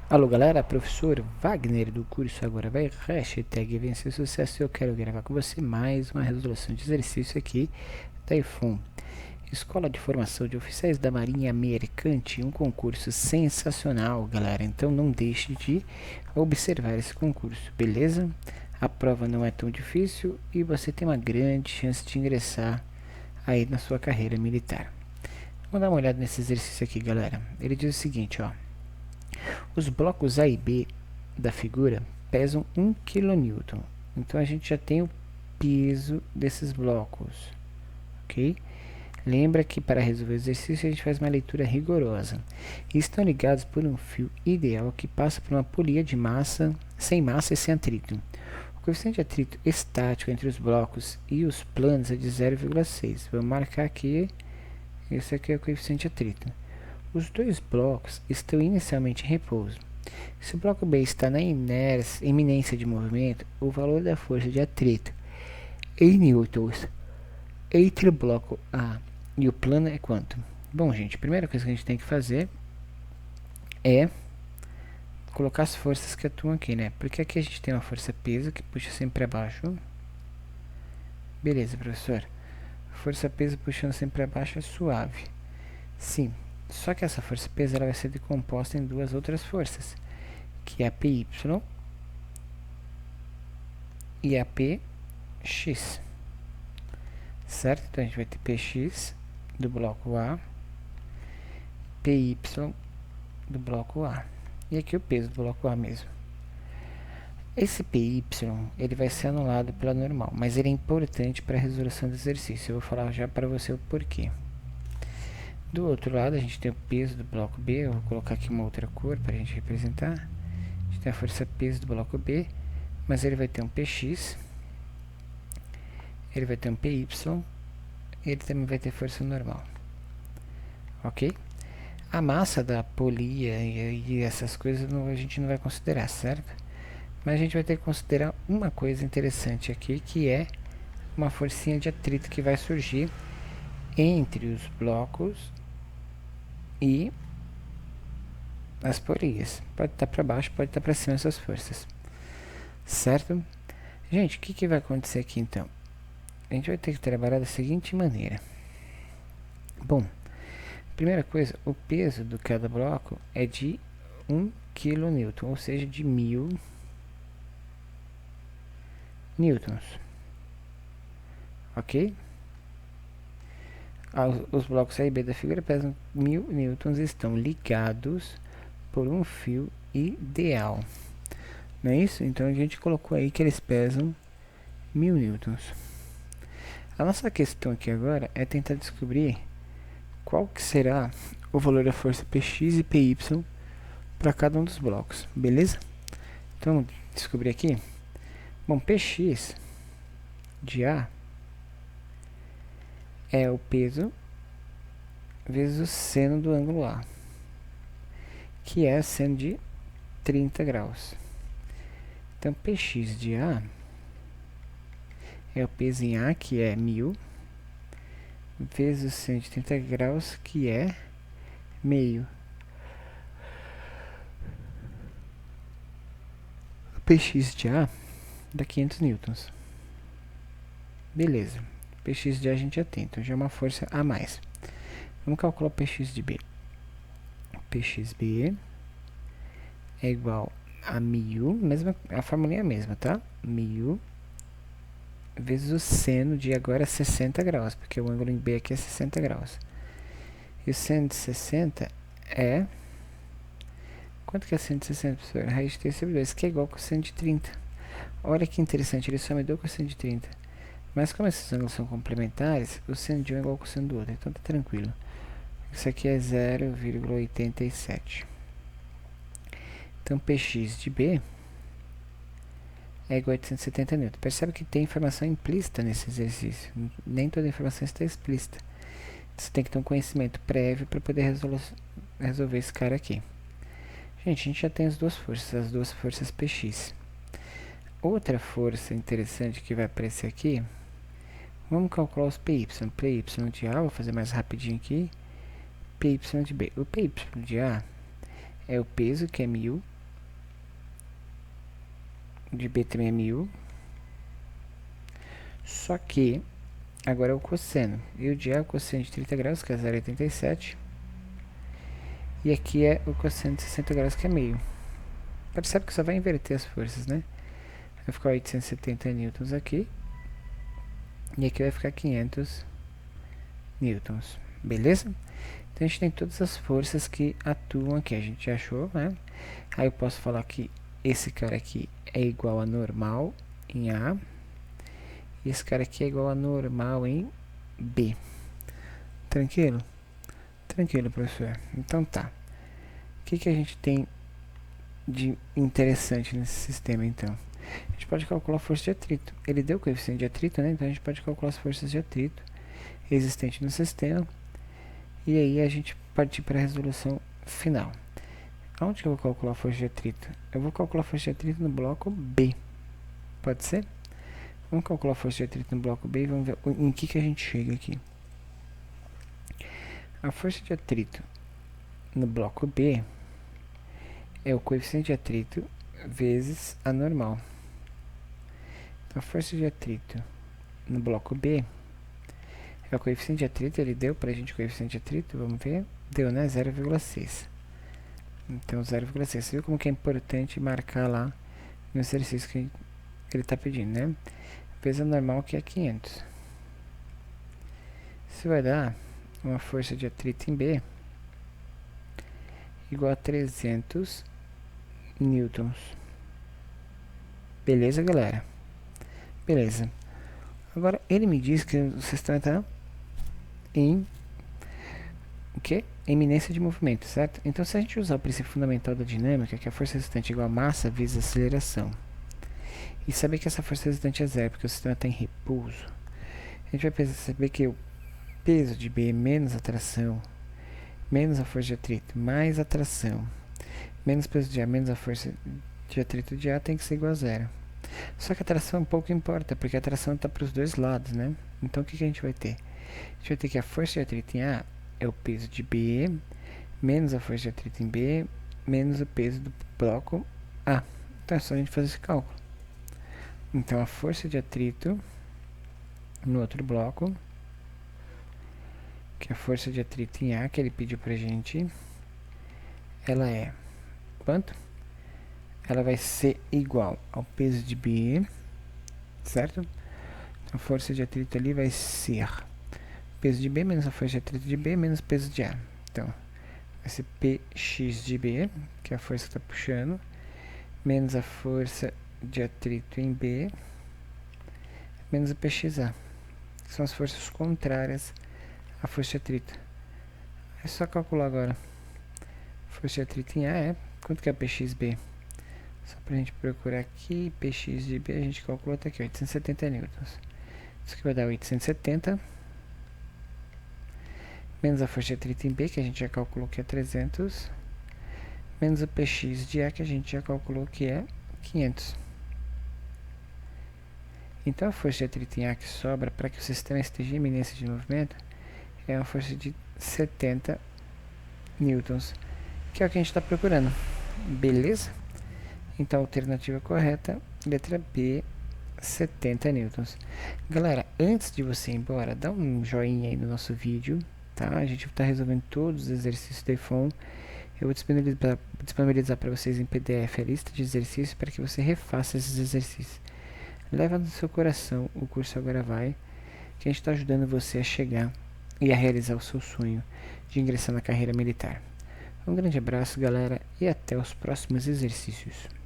Alô galera, professor Wagner do curso Agora Vai, hashtag Vencer Sucesso. Eu quero gravar com você mais uma resolução de exercício aqui da IFOM, Escola de Formação de Oficiais da Marinha Mercante, um concurso sensacional, galera. Então não deixe de observar esse concurso, beleza? A prova não é tão difícil e você tem uma grande chance de ingressar aí na sua carreira militar. Vamos dar uma olhada nesse exercício aqui, galera. Ele diz o seguinte, ó. Os blocos A e B da figura pesam 1 kN. Então a gente já tem o peso desses blocos, ok? Lembra que para resolver o exercício a gente faz uma leitura rigorosa. E estão ligados por um fio ideal que passa por uma polia de massa, sem massa e sem atrito. O coeficiente de atrito estático entre os blocos e os planos é de 0,6. Vamos marcar aqui, esse aqui é o coeficiente de atrito. Os dois blocos estão inicialmente em repouso. Se o bloco B está na iminência de movimento, o valor da força de atrito em newtons entre o bloco A e o plano é quanto? Bom, gente, a primeira coisa que a gente tem que fazer é colocar as forças que atuam aqui, né? Porque aqui a gente tem uma força peso que puxa sempre para baixo. Beleza, professor. Força peso puxando sempre para baixo é suave. Sim. Só que essa força peso ela vai ser decomposta em duas outras forças, que é a PY e a PX, certo? Então a gente vai ter PX do bloco A, PY do bloco A, e aqui o peso do bloco A mesmo. Esse PY ele vai ser anulado pela normal, mas ele é importante para a resolução do exercício. Eu vou falar já para você o porquê. Do outro lado, a gente tem o peso do bloco B. Eu vou colocar aqui uma outra cor para a gente representar. A gente tem a força peso do bloco B, mas ele vai ter um PX, ele vai ter um PY, e ele também vai ter força normal. Ok? A massa da polia e essas coisas a gente não vai considerar, certo? Mas a gente vai ter que considerar uma coisa interessante aqui, que é uma forcinha de atrito que vai surgir entre os blocos e as polias. Pode estar para baixo, pode estar para cima essas forças, certo? Gente, o que vai acontecer aqui então? A gente vai ter que trabalhar da seguinte maneira. Bom, primeira coisa, o peso de cada bloco é de 1 kN, ou seja, de 1000 newtons, ok? Os blocos A e B da figura pesam 1000 newtons e estão ligados por um fio ideal, não é isso? Então a gente colocou aí que eles pesam 1000 newtons. A nossa questão aqui agora é tentar descobrir qual que será o valor da força Px e Py para cada um dos blocos, beleza? Então, vamos descobrir aqui. Bom, Px de A é o peso vezes o seno do ângulo A, que é seno de 30 graus. Então, Px de A é o peso em A, que é 1000, vezes o seno de 30 graus, que é meio. Px de A dá 500 newtons. Beleza. Px de A a gente já tem, então já é uma força a mais. Vamos calcular o Px de B. Pxb é igual a 1000, a fórmula é a mesma, tá? 1000 vezes o seno de agora 60 graus, porque o ângulo em B aqui é 60 graus. E o seno de 60 é... Quanto que é seno de 60, professor? Raiz de t sobre 2, que é igual ao seno de 30. Olha que interessante, ele só me deu com o seno de 30. Mas como esses ângulos são complementares, o seno de um é igual ao seno do outro, então tá tranquilo. Isso aqui é 0,87. Então, Px de B é igual a 870 N. Percebe que tem informação implícita nesse exercício. Nem toda a informação está explícita. Você tem que ter um conhecimento prévio para poder resolver esse cara aqui. Gente, a gente já tem as duas forças Px. Outra força interessante que vai aparecer aqui, vamos calcular os Py. Py de A, vou fazer mais rapidinho aqui. Py de B. O Py de A é o peso, que é 1000, de B também é 1000. Só que agora é o cosseno. E o de A é o cosseno de 30 graus, que é 0,87. E aqui é o cosseno de 60 graus, que é meio. Percebe que só vai inverter as forças, né? Vai ficar 870 newtons aqui. E aqui vai ficar 500 newtons. Beleza? Então a gente tem todas as forças que atuam aqui. A gente já achou, né? Aí eu posso falar que esse cara aqui é igual a normal em A. E esse cara aqui é igual a normal em B. Tranquilo? Tranquilo, professor. Então tá. O que a gente tem de interessante nesse sistema, então? A gente pode calcular a força de atrito. Ele deu o coeficiente de atrito, né? Então a gente pode calcular as forças de atrito existentes no sistema. E aí a gente partir para a resolução final. Onde que eu vou calcular a força de atrito? Eu vou calcular a força de atrito no bloco B. Pode ser? Vamos calcular a força de atrito no bloco B e vamos ver em que a gente chega aqui. A força de atrito no bloco B é o coeficiente de atrito vezes a normal. Então, a força de atrito no bloco B é o coeficiente de atrito. Ele deu pra gente o coeficiente de atrito, vamos ver. Deu, né? 0,6. Então, 0,6. Você viu como que é importante marcar lá no exercício que ele está pedindo, né? Vezes a normal, que é 500. Isso vai dar uma força de atrito em B igual a 300 newtons. Beleza, galera? Beleza. Agora, ele me diz que o sistema está em o quê? Eminência de movimento, certo? Então, se a gente usar o princípio fundamental da dinâmica, que a força resultante é igual a massa vezes a aceleração, e saber que essa força resultante é zero, porque o sistema está em repouso, a gente vai perceber que o peso de B menos a tração, menos a força de atrito, mais a tração, menos peso de A, menos a força de atrito de A, tem que ser igual a zero. Só que a tração pouco importa, porque a tração está para os dois lados, né? Então, o que a gente vai ter? A gente vai ter que a força de atrito em A é o peso de B, menos a força de atrito em B, menos o peso do bloco A. Então, é só a gente fazer esse cálculo. Então, a força de atrito no outro bloco, que é a força de atrito em A, que ele pediu pra gente, ela é quanto? Ela vai ser igual ao peso de B, certo? Então, a força de atrito ali vai ser peso de B menos a força de atrito de B menos peso de A. Então, vai ser Px de B, que é a força que está puxando, menos a força de atrito em B, menos o Pxa, que são as forças contrárias à força de atrito. É só calcular agora. Força de atrito em A é, quanto que é Pxb? Só pra gente procurar aqui, Px de B a gente calculou até aqui, 870 newtons. Isso aqui vai dar 870, menos a força de atrito em B, que a gente já calculou que é 300, menos o Px de A, que a gente já calculou que é 500. Então, a força de atrito em A que sobra para que o sistema esteja em eminência de movimento é uma força de 70 newtons, que é o que a gente está procurando. Beleza? Então, a alternativa correta, letra B, 70 newtons. Galera, antes de você ir embora, dá um joinha aí no nosso vídeo, tá? A gente está resolvendo todos os exercícios do iPhone. Eu vou disponibilizar para vocês em PDF a lista de exercícios para que você refaça esses exercícios. Leva no seu coração, o curso Agora Vai, que a gente está ajudando você a chegar e a realizar o seu sonho de ingressar na carreira militar. Um grande abraço, galera, e até os próximos exercícios.